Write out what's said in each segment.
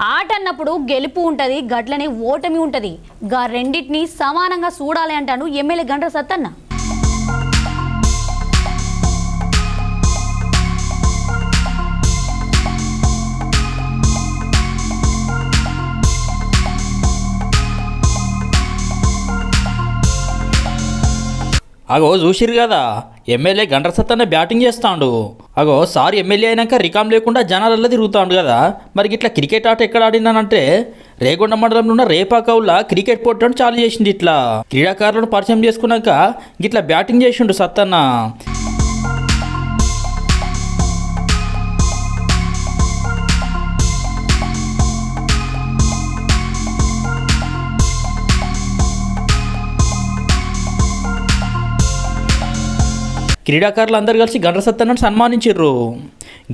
ఆట అన్నప్పుడు గెలుపు ఉంటుంది, గట్లనే ఓటమి ఉంటుంది. గా రెండింటిని సమానంగా చూడాలి అంటాడు ఎమ్మెల్యే గండ్ర సత్తన్న. అగో చూసిరు కదా, ఎమ్మెల్యే గండ్ర సత్తన్న బ్యాటింగ్ చేస్తాడు. అగో సార్ ఎమ్మెల్యే అయినాక రికామ్ లేకుండా జనాలల్లో తిరుగుతాడు కదా. మరి ఇట్లా క్రికెట్ ఆట ఎక్కడ ఆడినానంటే రేగొండ మండలంలో ఉన్న రేపాకౌలా క్రికెట్ పోటీ చాలు చేసింది. ఇట్లా క్రీడాకారులను పరిచయం చేసుకున్నాక ఇట్లా బ్యాటింగ్ చేసిండు సత్తన్న. క్రీడాకారులు అందరు కలిసి గండ్ర సత్తన్నను సన్మానించారు.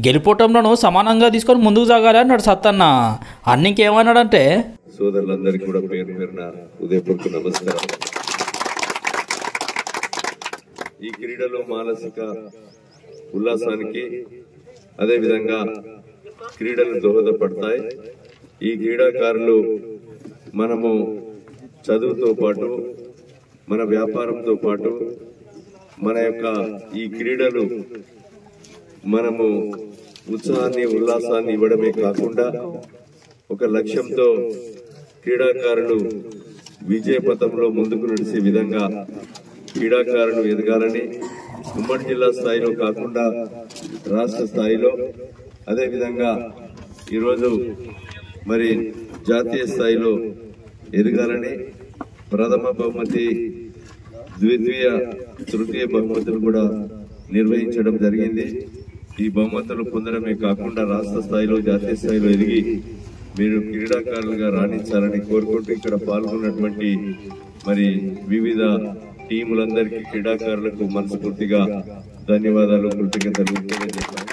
గెలుపోవటంలో సమానంగా తీసుకొని ముందుకు సాగాలి అన్నాడు సత్తన్న. అన్నికేమన్నాడంటే, సోదరులందరికీ కూడా పేరు పేరున ఉదయపూర్వక నమస్కారం. ఈ క్రీడలో మానసిక ఉల్లాసానికి అదేవిధంగా క్రీడలు దోహదపడతాయి. ఈ క్రీడాకారులు మనము చదువుతో పాటు మన వ్యాపారంతో పాటు మన యొక్క ఈ క్రీడలు మనము ఉత్సాహాన్ని ఉల్లాసాన్ని ఇవ్వడమే కాకుండా ఒక లక్ష్యంతో క్రీడాకారులు విజయ పథంలో ముందుకు నడిచే విధంగా క్రీడాకారులు ఎదగాలని ఉమ్మడి జిల్లా స్థాయిలో కాకుండా రాష్ట్ర స్థాయిలో అదేవిధంగా ఈరోజు మరి జాతీయ స్థాయిలో ఎదగాలని ప్రథమ బహుమతి ద్వితీయ తృతీయ బహుమతులు కూడా నిర్వహించడం జరిగింది. ఈ బహుమతులు పొందడమే కాకుండా రాష్ట్ర స్థాయిలో జాతీయ స్థాయిలో ఎదిగి మీరు క్రీడాకారులుగా రాణించాలని కోరుకుంటూ ఇక్కడ పాల్గొన్నటువంటి మరి వివిధ టీములందరికీ క్రీడాకారులకు మనస్ఫూర్తిగా ధన్యవాదాలు, కృతజ్ఞతలు తెలియజేస్తాను.